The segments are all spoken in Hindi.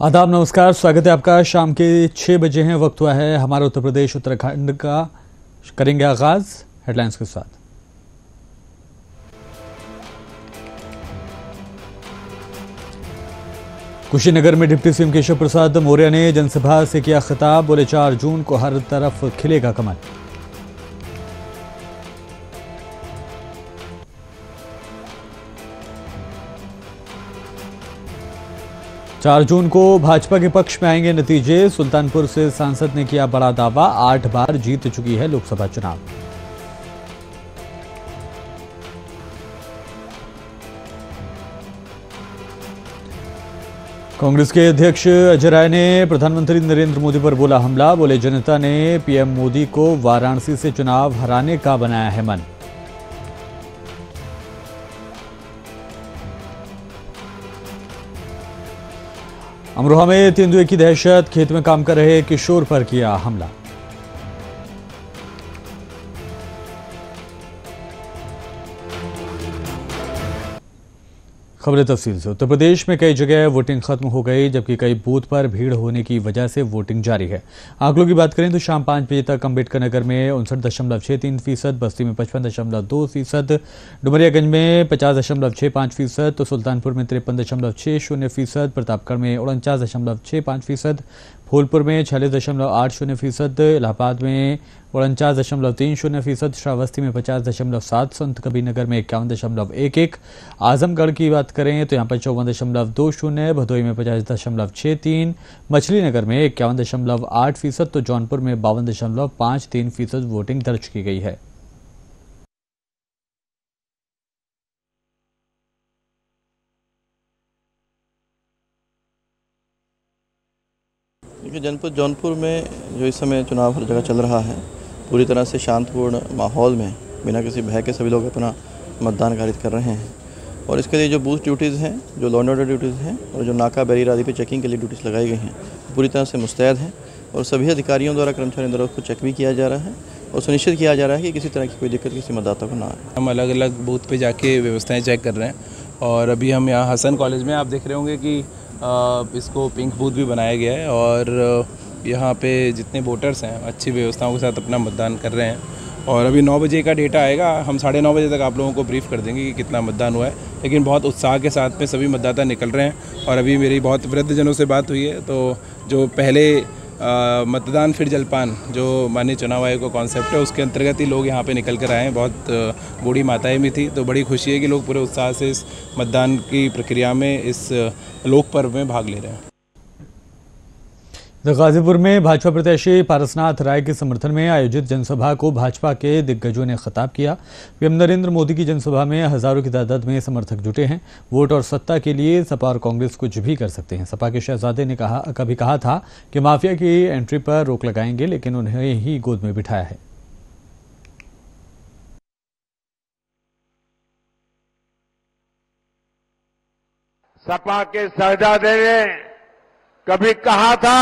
आदाब, नमस्कार। स्वागत है आपका। शाम के 6 बजे हैं। वक्त हुआ है हमारा उत्तर प्रदेश उत्तराखंड का। करेंगे आगाज हेडलाइंस के साथ। कुशीनगर में डिप्टी सीएम केशव प्रसाद मौर्य ने जनसभा से किया खिताब। बोले 4 जून को हर तरफ खिलेगा कमल। चार जून को भाजपा के पक्ष में आएंगे नतीजे। सुल्तानपुर से सांसद ने किया बड़ा दावा। 8 बार जीत चुकी है लोकसभा चुनाव। कांग्रेस के अध्यक्ष अजय राय ने प्रधानमंत्री नरेंद्र मोदी पर बोला हमला। बोले जनता ने पीएम मोदी को वाराणसी से चुनाव हराने का बनाया है मन। अमरोहा में तेंदुए की दहशत। खेत में काम कर रहे किशोर पर किया हमला। खबरें तफसील से। उत्तर प्रदेश में कई जगह वोटिंग खत्म हो गई, जबकि कई बूथ पर भीड़ होने की वजह से वोटिंग जारी है। आंकड़ों की बात करें तो शाम 5 बजे तक अम्बेडकर नगर में 59.63%, बस्ती में 55.2%, डुमरियागंज में 50.65%, तो सुल्तानपुर में 53.60%, प्रतापगढ़ में 49.65%, फूलपुर में 46.80%, इलाहाबाद में 49.30%, श्रावस्ती में 50.7%, संत कबीरनगर में 51.11%। आजमगढ़ की बात करें तो यहाँ पर 54.20%, भदोही में 50.63%, मछली नगर में 51.8%, तो जौनपुर में 52.53% वोटिंग दर्ज की गई है। देखिए, जनपद जौनपुर में जो इस समय चुनाव हर जगह चल रहा है, पूरी तरह से शांतपूर्ण माहौल में बिना किसी भय के सभी लोग अपना मतदान कारित कर रहे हैं। और इसके लिए जो बूथ ड्यूटीज़ हैं, जो लॉ एंड ऑर्डर ड्यूटीज़ हैं और जो नाका बैरियर आदि पे चेकिंग के लिए ड्यूटीज़ लगाई गई हैं, पूरी तरह से मुस्तैद हैं। और सभी अधिकारियों द्वारा, कर्मचारियों द्वारा उसको चेक भी किया जा रहा है और सुनिश्चित किया जा रहा है कि किसी तरह की कोई दिक्कत किसी मतदाता को ना आए। हम अलग अलग बूथ पे जाके व्यवस्थाएं चेक कर रहे हैं और अभी हम यहाँ हसन कॉलेज में आप देख रहे होंगे कि इसको पिंक बूथ भी बनाया गया है और यहाँ पे जितने वोटर्स हैं अच्छी व्यवस्थाओं के साथ अपना मतदान कर रहे हैं। और अभी 9 बजे का डेटा आएगा, हम 9:30 बजे तक आप लोगों को ब्रीफ कर देंगे कि कितना मतदान हुआ है। लेकिन बहुत उत्साह के साथ में सभी मतदाता निकल रहे हैं। और अभी मेरी बहुत वृद्धजनों से बात हुई है, तो जो पहले मतदान फिर जलपान जो माननीय चुनाव आयोग का कॉन्सेप्ट है, उसके अंतर्गत ही लोग यहाँ पे निकल कर आए हैं। बहुत बूढ़ी माताएं भी थी, तो बड़ी खुशी है कि लोग पूरे उत्साह से इस मतदान की प्रक्रिया में, इस लोक पर्व में भाग ले रहे हैं। गाजीपुर में भाजपा प्रत्याशी पारसनाथ राय के समर्थन में आयोजित जनसभा को भाजपा के दिग्गजों ने खिताब किया। पीएम नरेंद्र मोदी की जनसभा में हजारों की तादाद में समर्थक जुटे हैं। वोट और सत्ता के लिए सपा और कांग्रेस कुछ भी कर सकते हैं। सपा के शहजादे ने कभी कहा था कि माफिया की एंट्री पर रोक लगाएंगे, लेकिन उन्हें ही गोद में बिठाया है। सपा के शहजादे ने कभी कहा था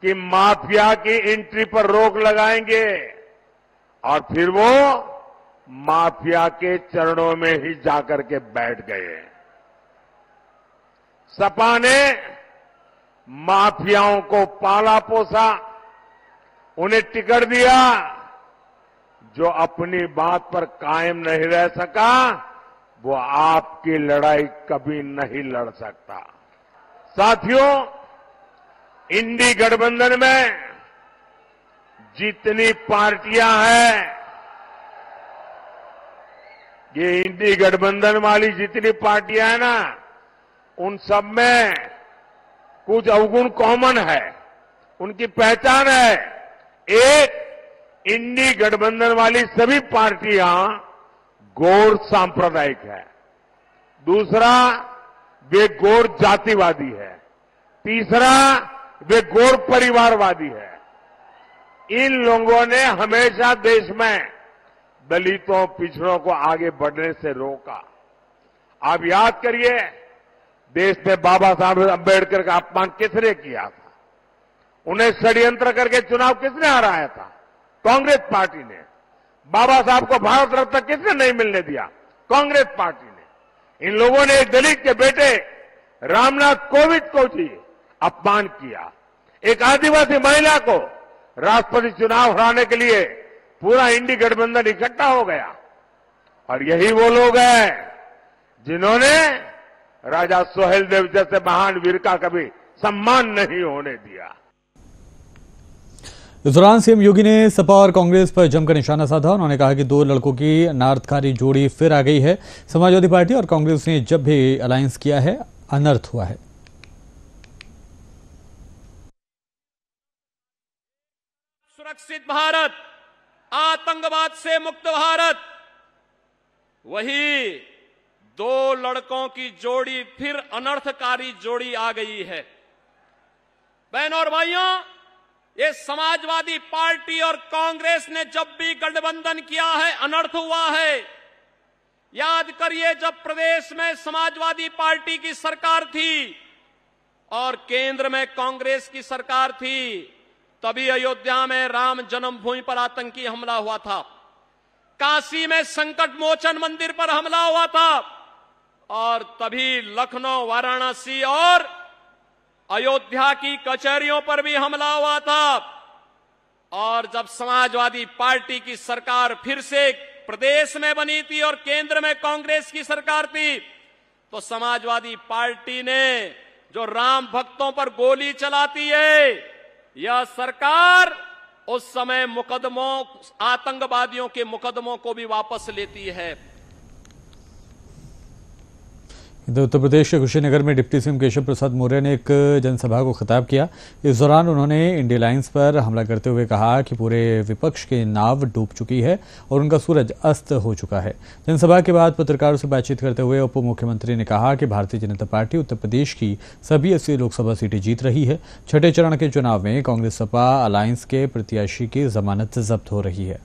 कि माफिया की एंट्री पर रोक लगाएंगे और फिर वो माफिया के चरणों में ही जाकर के बैठ गए। सपा ने माफियाओं को पाला पोसा, उन्हें टिकट दिया। जो अपनी बात पर कायम नहीं रह सका, वो आपकी लड़ाई कभी नहीं लड़ सकता। साथियों, इंडी गठबंधन में जितनी पार्टियां हैं, ये इंडी गठबंधन वाली जितनी पार्टियां हैं ना, उन सब में कुछ अवगुण कॉमन है, उनकी पहचान है। एक, इंडी गठबंधन वाली सभी पार्टियां गौर सांप्रदायिक है। दूसरा, वे गौर जातिवादी है। तीसरा, वे गौर परिवारवादी है। इन लोगों ने हमेशा देश में दलितों, पिछड़ों को आगे बढ़ने से रोका। आप याद करिए, देश में बाबा साहब अम्बेडकर का अपमान किसने किया था? उन्हें षड्यंत्र करके चुनाव किसने हराया था? कांग्रेस पार्टी ने। बाबा साहब को भारत रत्न किसने नहीं मिलने दिया? कांग्रेस पार्टी ने। इन लोगों ने एक दलित के बेटे रामनाथ कोविंद को भी अपमान किया। एक आदिवासी महिला को राष्ट्रपति चुनाव हराने के लिए पूरा इंडी गठबंधन इकट्ठा हो गया। और यही वो लोग हैं जिन्होंने राजा सोहेलदेव जैसे महान वीर का कभी सम्मान नहीं होने दिया। इस दौरान सीएम योगी ने सपा और कांग्रेस पर जमकर निशाना साधा। उन्होंने कहा कि दो लड़कों की अनार्थकारी जोड़ी फिर आ गई है। समाजवादी पार्टी और कांग्रेस ने जब भी अलायंस किया है, अनर्थ हुआ है। सुरक्षित भारत, आतंकवाद से मुक्त भारत, वही दो लड़कों की जोड़ी फिर अनर्थकारी जोड़ी आ गई है। बहनों और भाइयों, ये समाजवादी पार्टी और कांग्रेस ने जब भी गठबंधन किया है, अनर्थ हुआ है। याद करिए, जब प्रदेश में समाजवादी पार्टी की सरकार थी और केंद्र में कांग्रेस की सरकार थी, तभी अयोध्या में राम जन्मभूमि पर आतंकी हमला हुआ था, काशी में संकट मोचन मंदिर पर हमला हुआ था, और तभी लखनऊ, वाराणसी और अयोध्या की कचहरियों पर भी हमला हुआ था। और जब समाजवादी पार्टी की सरकार फिर से प्रदेश में बनी थी और केंद्र में कांग्रेस की सरकार थी, तो समाजवादी पार्टी ने जो राम भक्तों पर गोली चलाती है, यह सरकार उस समय मुकदमों, आतंकवादियों के मुकदमों को भी वापस लेती है। इधर उत्तर प्रदेश के कुशीनगर में डिप्टी सीएम केशव प्रसाद मौर्य ने एक जनसभा को खिताब किया। इस दौरान उन्होंने इंडिया अलायंस पर हमला करते हुए कहा कि पूरे विपक्ष की नाव डूब चुकी है और उनका सूरज अस्त हो चुका है। जनसभा के बाद पत्रकारों से बातचीत करते हुए उप मुख्यमंत्री ने कहा कि भारतीय जनता पार्टी उत्तर प्रदेश की सभी 80 लोकसभा सीटें जीत रही है। छठे चरण के चुनाव में कांग्रेस सपा अलायंस के प्रत्याशी की जमानत जब्त हो रही है।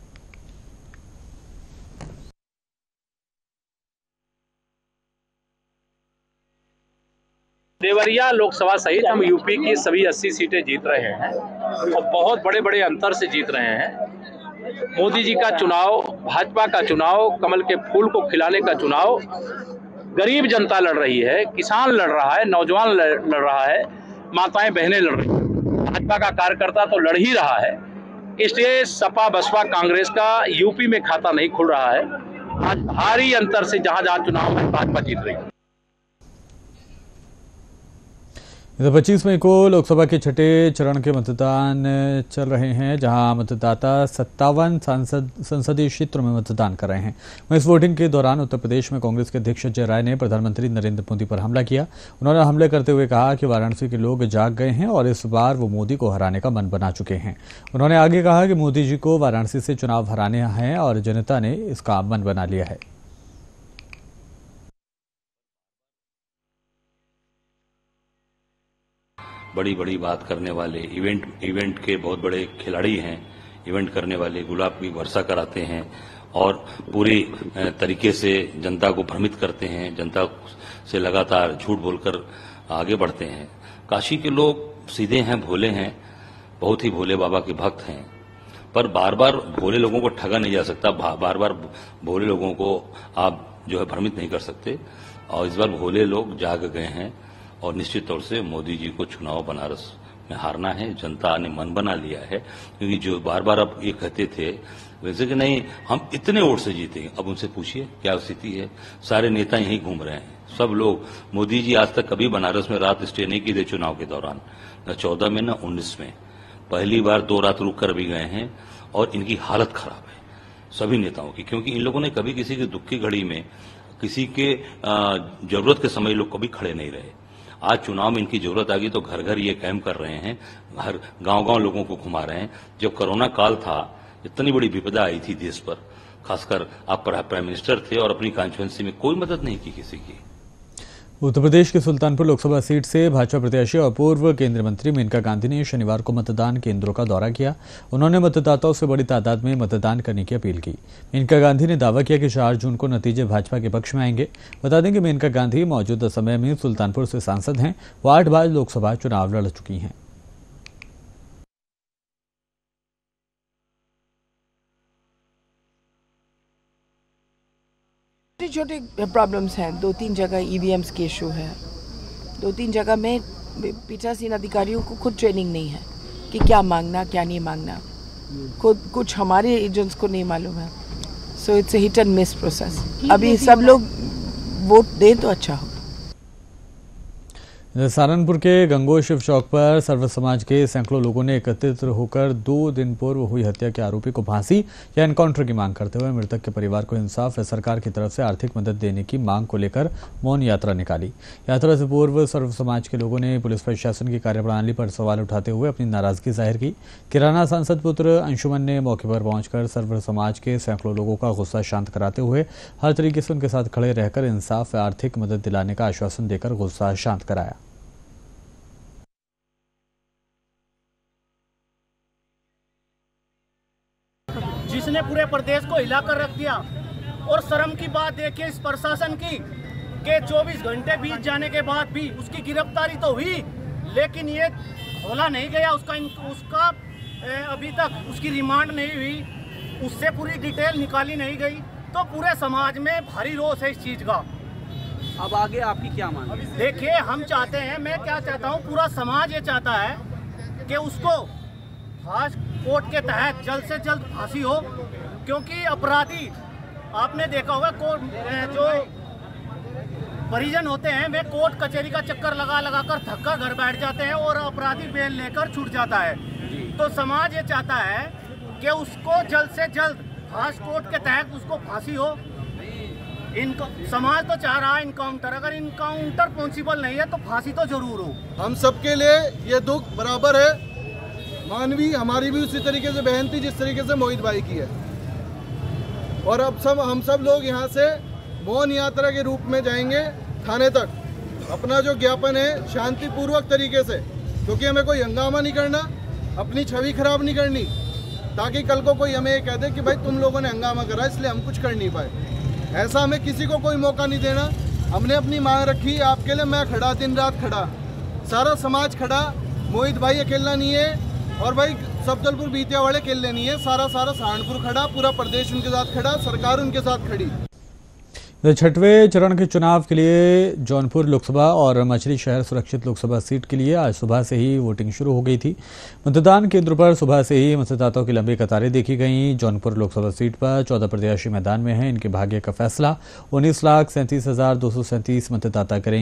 देवरिया लोकसभा सहित हम यूपी की सभी 80 सीटें जीत रहे हैं और बहुत बड़े बड़े अंतर से जीत रहे हैं। मोदी जी का चुनाव, भाजपा का चुनाव, कमल के फूल को खिलाने का चुनाव, गरीब जनता लड़ रही है, किसान लड़ रहा है, नौजवान लड़ रहा है, माताएं बहनें लड़ रही हैं। भाजपा का कार्यकर्ता तो लड़ ही रहा है। इसलिए सपा बसपा कांग्रेस का यूपी में खाता नहीं खुल रहा है। आज भारी अंतर से जहां जहां चुनाव है, भाजपा जीत रही है। इधर 25 मई को लोकसभा के छठे चरण के मतदान चल रहे हैं, जहां मतदाता 57 संसदीय क्षेत्रों में मतदान कर रहे हैं। वहीं इस वोटिंग के दौरान उत्तर प्रदेश में कांग्रेस के अध्यक्ष अजय राय ने प्रधानमंत्री नरेंद्र मोदी पर हमला किया। उन्होंने हमले करते हुए कहा कि वाराणसी के लोग जाग गए हैं और इस बार वो मोदी को हराने का मन बना चुके हैं। उन्होंने आगे कहा कि मोदी जी को वाराणसी से चुनाव हराने हैं और जनता ने इसका मन बना लिया है। बड़ी बड़ी बात करने वाले, इवेंट के बहुत बड़े खिलाड़ी हैं, इवेंट करने वाले, गुलाब की वर्षा कराते हैं और पूरी तरीके से जनता को भ्रमित करते हैं, जनता से लगातार झूठ बोलकर आगे बढ़ते हैं। काशी के लोग सीधे हैं, भोले हैं, बहुत ही भोले बाबा के भक्त हैं, पर बार बार भोले लोगों को ठगा नहीं जा सकता, बार बार भोले लोगों को आप जो है भ्रमित नहीं कर सकते। और इस बार भोले लोग जाग गए हैं और निश्चित तौर से मोदी जी को चुनाव बनारस में हारना है। जनता ने मन बना लिया है, क्योंकि जो बार बार अब ये कहते थे वैसे कि नहीं हम इतने वोट से जीतेंगे, अब उनसे पूछिए क्या स्थिति है। सारे नेता यहीं घूम रहे हैं, सब लोग। मोदी जी आज तक कभी बनारस में रात स्टे नहीं की थे चुनाव के दौरान, न 14 में न 19 में। पहली बार 2 रात रुक कर भी गए हैं और इनकी हालत खराब है सभी नेताओं की, क्योंकि इन लोगों ने कभी किसी की दुख की घड़ी में, किसी के जरूरत के समय लोग कभी खड़े नहीं रहे। आज चुनाव में इनकी जरूरत आ गई तो घर घर ये कैंप कर रहे हैं, हर गांव-गांव लोगों को घुमा रहे हैं। जब कोरोना काल था, इतनी बड़ी विपदा आई थी देश पर, खासकर आप प्राइम मिनिस्टर थे और अपनी कॉन्स्टिट्यूएंसी में कोई मदद नहीं की किसी की। उत्तर प्रदेश के सुल्तानपुर लोकसभा सीट से भाजपा प्रत्याशी और पूर्व केंद्रीय मंत्री मेनका गांधी ने शनिवार को मतदान केंद्रों का दौरा किया। उन्होंने मतदाताओं से बड़ी तादाद में मतदान करने की अपील की। मेनका गांधी ने दावा किया कि 4 जून को नतीजे भाजपा के पक्ष में आएंगे। बता दें कि मेनका गांधी मौजूदा समय में सुल्तानपुर से सांसद हैं। वो 8 बार लोकसभा चुनाव लड़ चुकी हैं। छोटे छोटे प्रॉब्लम्स हैं, 2-3 जगह ईवीएम्स के इशू है, 2-3 जगह में पीठासीन अधिकारियों को खुद ट्रेनिंग नहीं है कि क्या मांगना क्या नहीं मांगना, खुद कुछ हमारे एजेंट्स को नहीं मालूम है। So it's a hit and miss process. अभी सब लोग वोट दें तो अच्छा हो। सहारनपुर के गंगोह शिव चौक पर सर्व समाज के सैकड़ों लोगों ने एकत्रित होकर 2 दिन पूर्व हुई हत्या के आरोपी को फांसी या एनकाउंटर की मांग करते हुए मृतक के परिवार को इंसाफ व सरकार की तरफ से आर्थिक मदद देने की मांग को लेकर मौन यात्रा निकाली। यात्रा से पूर्व सर्व समाज के लोगों ने पुलिस प्रशासन की कार्यप्रणाली पर सवाल उठाते हुए अपनी नाराजगी जाहिर की। किराना सांसद पुत्र अंशुमन ने मौके पर पहुंचकर सर्व समाज के सैकड़ों लोगों का गुस्सा शांत कराते हुए हर तरीके से उनके साथ खड़े रहकर इंसाफ व आर्थिक मदद दिलाने का आश्वासन देकर गुस्सा शांत कराया। जिसने पूरे प्रदेश को हिलाकर रख दिया। और शर्म की बात देखिए इस प्रशासन की कि 24 घंटे बीत जाने के बाद भी उसकी गिरफ्तारी तो हुई, लेकिन ये खोला नहीं गया, उसका अभी तक उसकी रिमांड नहीं हुई, उससे पूरी डिटेल निकाली नहीं गई। तो पूरे समाज में भारी रोष है इस चीज़ का। अब आगे आपकी क्या मांग है? देखिए हम चाहते हैं, मैं क्या चाहता हूँ, पूरा समाज ये चाहता है कि उसको फास्ट कोर्ट के तहत जल्द से जल्द फांसी हो, क्योंकि अपराधी आपने देखा होगा कोर्ट जो परिजन होते हैं वे कोर्ट कचहरी का चक्कर लगा कर थक्का घर बैठ जाते हैं और अपराधी बेल लेकर छूट जाता है। तो समाज ये चाहता है कि उसको जल्द से जल्द फास्ट कोर्ट के तहत उसको फांसी हो। समाज तो चाह रहा है इनकाउंटर, अगर इनकाउंटर पॉसिबल नहीं है तो फांसी तो जरूर हो। हम सबके लिए ये दुख बराबर है। मानवी हमारी भी उसी तरीके से बहन थी जिस तरीके से मोहित भाई की है। और अब हम सब लोग यहाँ से मौन यात्रा के रूप में जाएंगे थाने तक। अपना जो ज्ञापन है शांतिपूर्वक तरीके से, क्योंकि हमें कोई हंगामा नहीं करना, अपनी छवि खराब नहीं करनी, ताकि कल को कोई हमें ये कह दे कि भाई तुम लोगों ने हंगामा करा इसलिए हम कुछ कर नहीं पाए। ऐसा हमें किसी को कोई मौका नहीं देना। हमने अपनी मांग रखी, आपके लिए मैं खड़ा, दिन रात खड़ा, सारा समाज खड़ा। मोहित भाई अकेला नहीं है और भाई सफदरपुर बीतिया वाले अकेले नहीं है, सारा सहारनपुर खड़ा, पूरा प्रदेश उनके साथ खड़ा, सरकार उनके साथ खड़ी। छठवें चरण के चुनाव के लिए जौनपुर लोकसभा और मछली शहर सुरक्षित लोकसभा सीट के लिए आज सुबह से ही वोटिंग शुरू हो गई थी। मतदान केंद्रों पर सुबह से ही मतदाताओं की लंबी कतारें देखी गईं। जौनपुर लोकसभा सीट पर 14 प्रत्याशी मैदान में हैं। इनके भाग्य का फैसला 19,37,237 मतदाता कर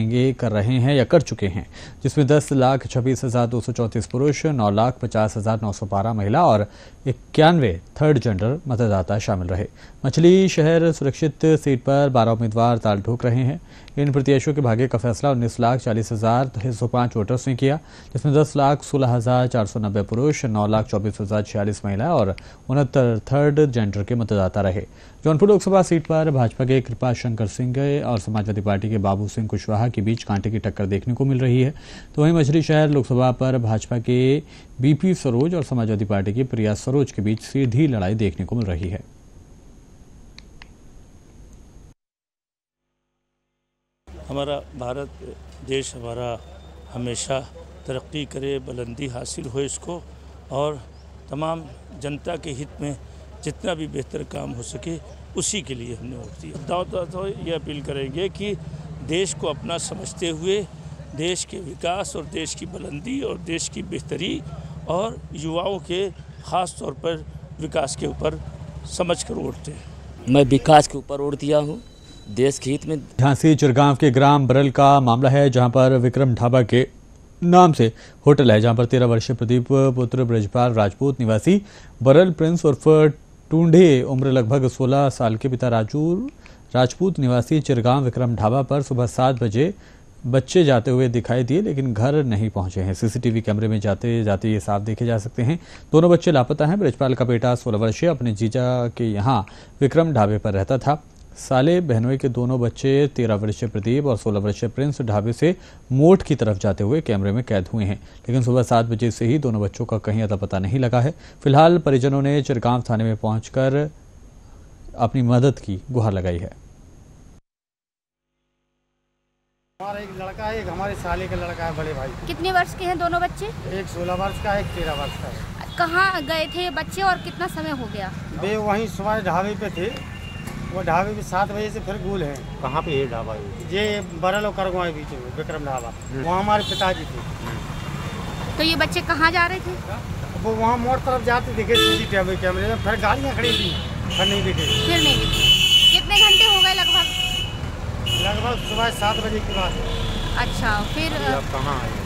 रहे हैं या कर चुके हैं, जिसमें 10,26,234 पुरुष, 9,50,912 महिला और 91 थर्ड जेंडर मतदाता शामिल रहे। मछली शहर सुरक्षित सीट पर 12 उम्मीदवार ताल ठोक रहे हैं। इन प्रत्याशियों के भाग्य का फैसला 19,40,605 वोटर्स ने किया, जिसमें 10,16,490 पुरुष, 9,24,046 महिला और 69 थर्ड जेंडर के मतदाता रहे। जौनपुर लोकसभा सीट पर भाजपा के कृपा शंकर सिंह और समाजवादी पार्टी के बाबू सिंह कुशवाहा के बीच कांटे की टक्कर देखने को मिल रही है। तो वहीं मछली शहर लोकसभा पर भाजपा के बीपी सरोज और समाजवादी पार्टी की प्रिया सरोज के बीच सीधी लड़ाई देखने को मिल रही है। हमारा भारत देश हमारा हमेशा तरक्की करे, बुलंदी हासिल हो इसको, और तमाम जनता के हित में जितना भी बेहतर काम हो सके उसी के लिए हमने वोट दिया। तो ये अपील करेंगे कि देश को अपना समझते हुए देश के विकास और देश की बुलंदी और देश की बेहतरी और युवाओं के ख़ास तौर पर विकास के ऊपर समझ कर वोट दें। मैं विकास के ऊपर वोट दिया हूँ, देश के हित में। झांसी चिरगांव के ग्राम बरल का मामला है, जहां पर विक्रम ढाबा के नाम से होटल है, जहां पर 13 वर्षीय प्रदीप पुत्र ब्रजपाल राजपूत निवासी बरल प्रिंस उर्फ टूंढे उम्र लगभग 16 साल के पिता राजपूत निवासी चिरगांव विक्रम ढाबा पर सुबह 7 बजे बच्चे जाते हुए दिखाई दिए, लेकिन घर नहीं पहुंचे हैं। सीसीटीवी कैमरे में जाते जाते ये साफ देखे जा सकते हैं। दोनों बच्चे लापता हैं। ब्रजपाल का बेटा 16 वर्षीय अपने जीजा के यहाँ विक्रम ढाबे पर रहता था। साले बहनोई के दोनों बच्चे 13 वर्षीय प्रदीप और 16 वर्षीय प्रिंस ढाबे से मोट की तरफ जाते हुए कैमरे में कैद हुए हैं, लेकिन सुबह 7 बजे से ही दोनों बच्चों का कहीं अता पता नहीं लगा है। फिलहाल परिजनों ने चिरगांव थाने में पहुंचकर अपनी मदद की गुहार लगाई है। हमारा एक लड़का है, एक हमारे साले का लड़का है, बड़े भाई। कितने वर्ष के हैं दोनों बच्चे? एक 16 वर्ष का है, एक 13 वर्ष का है। कहाँ गए थे बच्चे और कितना समय हो गया? वे वहीं सुबह ढाबे पे थे, वो ढाबे भी 7 बजे से फिर गुल है। कहाँ पे ये ढाबा है? ये बरल और करगवा के बीच में विक्रम ढाबा, वहाँ हमारे पिताजी थे। तो ये बच्चे कहाँ जा रहे थे? वो वहाँ मोड़ तरफ जाते दिखे CCTV कैमरे में, फिर गाड़ियाँ खड़ी थी, फिर नहीं दिखे। कितने घंटे हो गए लगभग? लगभग सुबह 7 बजे की बात है। अच्छा, फिर आप कहाँ आए?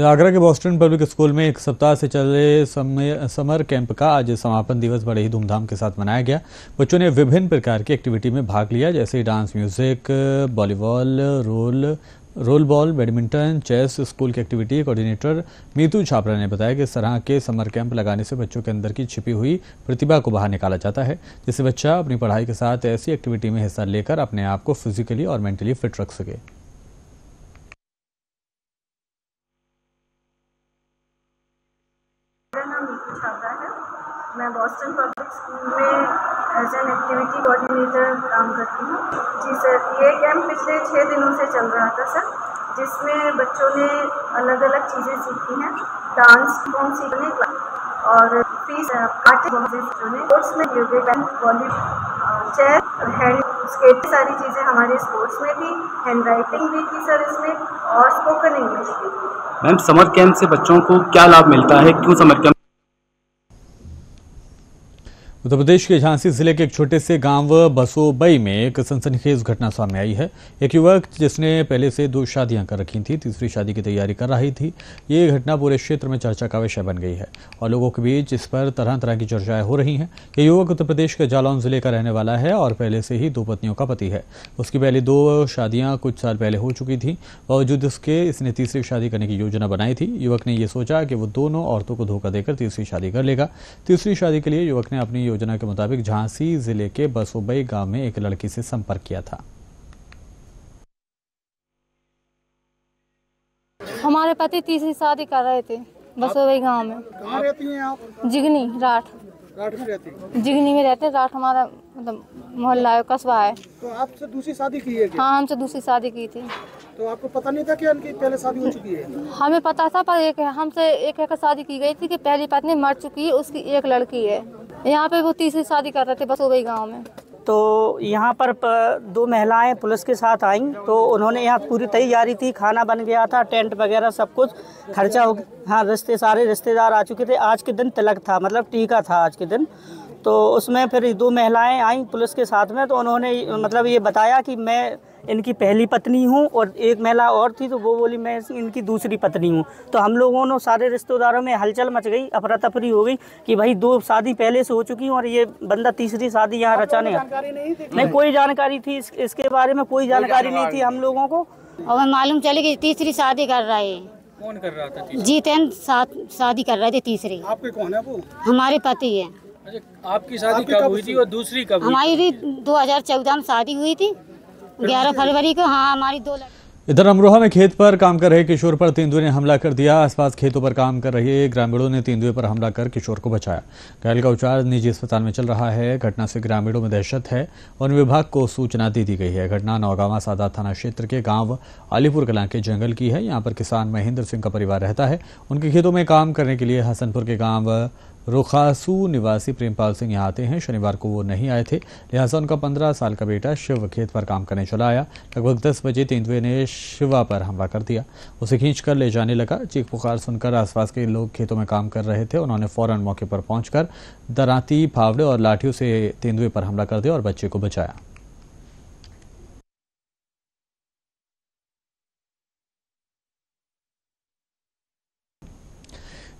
आगरा के बॉस्टन पब्लिक स्कूल में एक सप्ताह से चल रहे समर कैंप का आज समापन दिवस बड़े ही धूमधाम के साथ मनाया गया। बच्चों ने विभिन्न प्रकार की एक्टिविटी में भाग लिया, जैसे dance, music, volleyball, roll ball, badminton, chess. School के एक्टिविटी कोऑर्डिनेटर मीतू छापरा ने बताया कि इस तरह के समर कैंप लगाने से बच्चों के अंदर की छिपी हुई प्रतिभा को बाहर निकाला जाता है, जिससे बच्चा अपनी पढ़ाई के साथ ऐसी एक्टिविटी में हिस्सा लेकर अपने आप को फिजिकली और मेंटली फिट रख सके। मैं बॉस्टन पब्लिक स्कूल में एज एन एक्टिविटी कोऑर्डिनेटर काम करती हूँ। जी सर, ये कैंप पिछले 6 दिनों से चल रहा था सर, जिसमें बच्चों ने अलग अलग चीज़ें सीखी हैं। डांस फॉर्म सीखने और फीस आर्ट बच्चों ने स्पोर्ट्स में yoga, volleyball, chess, hand skate, सारी चीज़ें हमारे स्पोर्ट्स में थी। हैंड राइटिंग भी थी सर इसमें, और स्पोकन इंग्लिश भी थी। मैम, समर कैंप से बच्चों को क्या लाभ मिलता है? क्यों समर कैंप? उत्तर प्रदेश के झांसी जिले के एक छोटे से गांव बसोबई में एक सनसनीखेज घटना सामने आई है। एक युवक जिसने पहले से 2 शादियां कर रखी थी, तीसरी शादी की तैयारी कर रही थी। ये घटना पूरे क्षेत्र में चर्चा का विषय बन गई है और लोगों के बीच इस पर तरह तरह की चर्चाएं हो रही हैं। ये युवक उत्तर प्रदेश के जालौन जिले का रहने वाला है और पहले से ही 2 पत्नियों का पति है। उसकी पहली 2 शादियां कुछ साल पहले हो चुकी थी। बावजूद इसके इसने तीसरी शादी करने की योजना बनाई थी। युवक ने यह सोचा कि वो दोनों औरतों को धोखा देकर तीसरी शादी कर लेगा। तीसरी शादी के लिए युवक ने अपनी योजना के मुताबिक झांसी जिले के बसोबई गांव में एक लड़की से संपर्क किया था। हमारे पति तीसरी शादी कर रहे थे बसोबई गांव में। कहाँ रहती हैं आप? जिगनी, राठ में रहती? जिगनी में रहते। राठ हमारा मतलब मोहल्ला है, कस्बा है। तो आपसे दूसरी शादी की है क्या? हाँ, हमसे दूसरी शादी की थी। तो आपको पता नहीं था कि उनकी पहले शादी हो चुकी है? हमें पता था, पर हमसे एक शादी की गई थी कि पहली पत्नी मर चुकी है, उसकी एक लड़की है। यहाँ पे वो तीसरी शादी कर रहे थे बसोबई गांव में। तो यहाँ पर 2 महिलाएं पुलिस के साथ आईं, तो उन्होंने यहाँ पूरी तैयारी थी, खाना बन गया था, टेंट वगैरह सब कुछ खर्चा हो गया। हाँ, सारे रिश्तेदार आ चुके थे। आज के दिन तिलक था, मतलब टीका था आज के दिन। तो उसमें फिर 2 महिलाएं आईं पुलिस के साथ में, तो उन्होंने मतलब ये बताया कि मैं इनकी पहली पत्नी हूँ, और एक महिला और थी तो वो बोली मैं इनकी दूसरी पत्नी हूँ। तो हम लोगों ने सारे रिश्तेदारों में हलचल मच गई, अफरा तफरी हो गई कि भाई 2 शादी पहले से हो चुकी और ये बंदा तीसरी शादी यहाँ रचाने। नहीं, कोई जानकारी थी इसके बारे में, कोई जानकारी नहीं थी हम लोगों को। और मालूम चले कि तीसरी शादी कर रहा है। कौन कर रहा था? जीतन शादी कर रहे थे तीसरी। आपके कौन है वो? हमारे पति है। आपकी शादी कब हुई थी और दूसरी कब? हमारी 2014 में शादी हुई थी, 11 फरवरी को। हाँ, हमारी 2 इधर अमरोहा में खेत पर काम कर रहे किशोर पर तेंदुए ने हमला कर दिया। आसपास खेतों पर काम कर रहे ग्रामीणों ने तेंदुए पर हमला कर किशोर को बचाया। घायल का उपचार निजी अस्पताल में चल रहा है। घटना से ग्रामीणों में दहशत है। वन विभाग को सूचना दे दी गई है। घटना नौगावा सादात थाना क्षेत्र के गांव अलीपुर कलां के जंगल की है। यहाँ पर किसान महेंद्र सिंह का परिवार रहता है। उनके खेतों में काम करने के लिए हसनपुर के गांव रोखासू निवासी प्रेमपाल सिंह यहाँ आते हैं। शनिवार को वो नहीं आए थे, लिहाजा उनका 15 साल का बेटा शिव खेत पर काम करने चला आया। लगभग 10 बजे तेंदुए ने शिवा पर हमला कर दिया। उसे खींचकर ले जाने लगा। चीख पुकार सुनकर आसपास के लोग खेतों में काम कर रहे थे। उन्होंने फौरन मौके पर पहुंचकर दराती, फावड़े और लाठियों से तेंदुए पर हमला कर दिया और बच्चे को बचाया।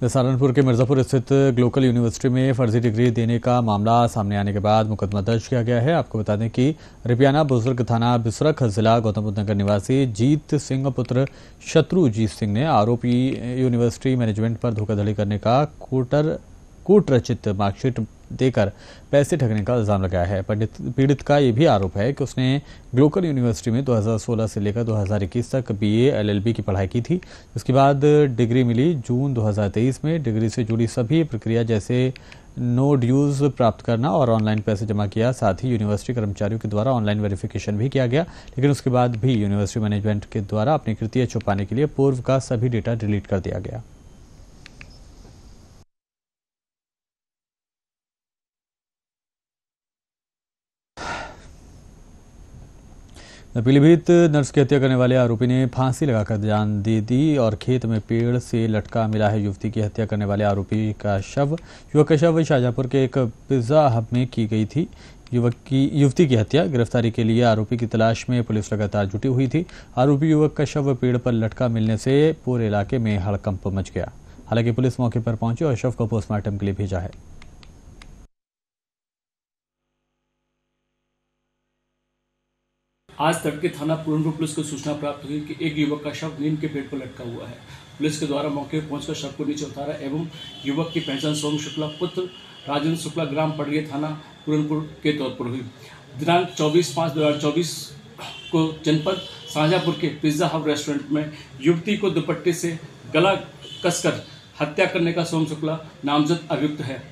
सहारनपुर के मिर्जापुर स्थित ग्लोकल यूनिवर्सिटी में फर्जी डिग्री देने का मामला सामने आने के बाद मुकदमा दर्ज किया गया है। आपको बता दें कि रिपियाना बुजुर्ग थाना बिसरख जिला गौतम बुद्ध नगर निवासी जीत सिंह पुत्र शत्रुजीत सिंह ने आरोपी यूनिवर्सिटी मैनेजमेंट पर धोखाधड़ी करने का कूट रचित मार्कशीट देकर पैसे ठगने का इल्जाम लगाया है। पीड़ित का यह भी आरोप है कि उसने ग्लोकल यूनिवर्सिटी में 2016 से लेकर 2021 तक BA LLB की पढ़ाई की थी। उसके बाद डिग्री मिली जून 2023 में। डिग्री से जुड़ी सभी प्रक्रिया जैसे नो ड्यूज प्राप्त करना और ऑनलाइन पैसे जमा किया। साथ ही यूनिवर्सिटी कर्मचारियों के द्वारा ऑनलाइन वेरिफिकेशन भी किया गया, लेकिन उसके बाद भी यूनिवर्सिटी मैनेजमेंट के द्वारा अपनी कृतियां छुपाने के लिए पूर्व का सभी डेटा डिलीट कर दिया गया। पीलीभीत नर्स की हत्या करने वाले आरोपी ने फांसी लगाकर जान दे दी और खेत में पेड़ से लटका मिला है। युवती की हत्या करने वाले आरोपी का शव युवक का शव शाहजहांपुर के एक पिज्जा हब में की गई थी। युवती की हत्या गिरफ्तारी के लिए आरोपी की तलाश में पुलिस लगातार जुटी हुई थी। आरोपी युवक का शव पेड़ पर लटका मिलने से पूरे इलाके में हड़कंप मच गया। हालांकि पुलिस मौके पर पहुंची और शव को पोस्टमार्टम के लिए भेजा है। आज तड़के थाना पूरनपुर पुलिस को सूचना प्राप्त हुई कि एक युवक का शव नीम के पेड़ पर लटका हुआ है। पुलिस के द्वारा मौके पर पहुंचकर शव को नीचे उतारा एवं युवक की पहचान सोम शुक्ला पुत्र राजेंद्र शुक्ला ग्राम पड़रिया थाना पूरनपुर के तौर पर हुई। दिनांक 24/5/2024 को जनपद शाहजहांपुर के पिज्जा हब रेस्टोरेंट में युवती को दुपट्टे से गला कसकर हत्या करने का सोम शुक्ला नामजद अभियुक्त है।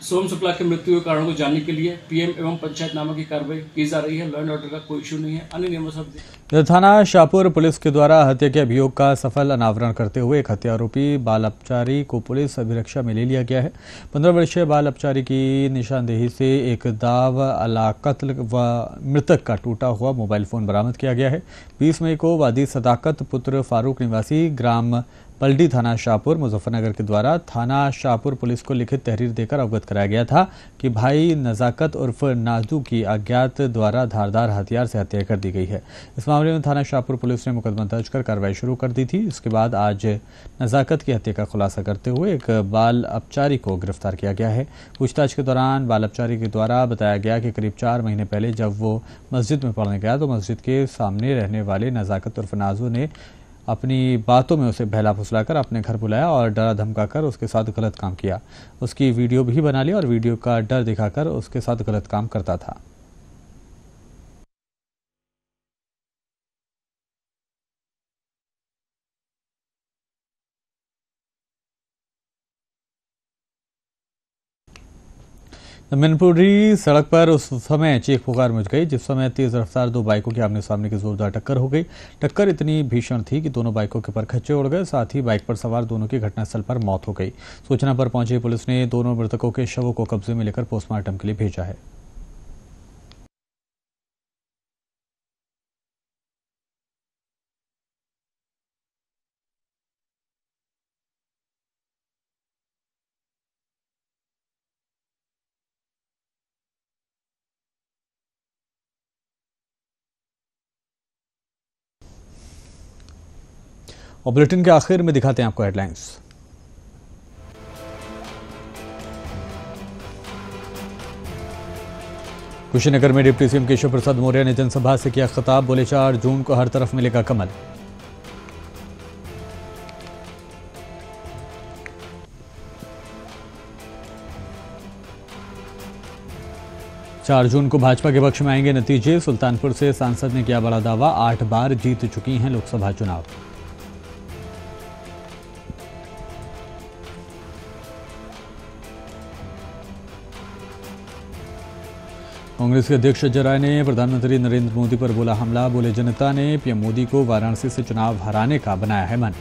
सोम शुक्ला की मृत्यु के कारणों को जानने के लिए पीएम एवं पंचायतनामा की कार्रवाई की जा रही है। लॉ एंड ऑर्डर का कोई इशू नहीं है। अन्य नियमों से थाना शाहपुर पुलिस के द्वारा हत्या के अभियोग का सफल अनावरण करते हुए एक हत्या आरोपी बाल अपचारी को पुलिस अभिरक्षा में ले लिया गया है। 15 वर्षीय बाल अपचारी की निशानदेही से एक दाव अला कत्ल व मृतक का टूटा हुआ मोबाइल फोन बरामद किया गया है। 20 मई को वादी सदाकत पुत्र फारूक निवासी ग्राम पलडी थाना शाहपुर मुजफ्फरनगर के द्वारा थाना शाहपुर पुलिस को लिखित तहरीर देकर अवगत कराया गया था कि भाई नजाकत उर्फ नाजू की अज्ञात द्वारा धारदार हथियार से हत्या कर दी गई है। इस मामले में थाना शाहपुर पुलिस ने मुकदमा दर्ज कर कार्रवाई शुरू कर दी थी। इसके बाद आज नजाकत की हत्या का खुलासा करते हुए एक बाल अपचारी को गिरफ्तार किया गया है। पूछताछ के दौरान बाल अपचारी के द्वारा बताया गया कि करीब 4 महीने पहले जब वो मस्जिद में पढ़ने गया तो मस्जिद के सामने रहने वाले नजाकत उर्फ नाजू ने अपनी बातों में उसे बहला फुसलाकर अपने घर बुलाया और डरा धमकाकर उसके साथ गलत काम किया। उसकी वीडियो भी बना ली और वीडियो का डर दिखाकर उसके साथ गलत काम करता था। मैनपुरी सड़क पर उस समय चीख पुकार मच गई जिस समय तेज रफ्तार 2 बाइकों की आमने सामने की जोरदार टक्कर हो गई। टक्कर इतनी भीषण थी कि दोनों बाइकों के परखच्चे उड़ गए। साथ ही बाइक पर सवार दोनों की घटनास्थल पर मौत हो गई। सूचना पर पहुंची पुलिस ने दोनों मृतकों के शवों को कब्जे में लेकर पोस्टमार्टम के लिए भेजा है। और बुलेटिन के आखिर में दिखाते हैं आपको हेडलाइंस। कुशीनगर में डिप्टी सीएम केशव प्रसाद मौर्य ने जनसभा से किया खिताब। बोले 4 जून को हर तरफ मिलेगा कमल। चार जून को भाजपा के पक्ष में आएंगे नतीजे। सुल्तानपुर से सांसद ने किया बड़ा दावा। 8 बार जीत चुकी हैं लोकसभा चुनाव। कांग्रेस के अध्यक्ष अजय राय ने प्रधानमंत्री नरेंद्र मोदी पर बोला हमला। बोले जनता ने पीएम मोदी को वाराणसी से चुनाव हराने का बनाया है मन।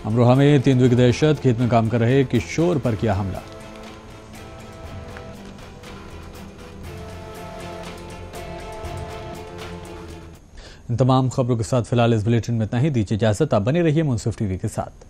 अमरोहा में तेंदुए की दहशत। खेत में काम कर रहे किशोर पर किया हमला। इन तमाम खबरों के साथ फिलहाल इस बुलेटिन में इतना ही। दीजिए इजाजत। आप बने रहिए मुंसिफ टीवी के साथ।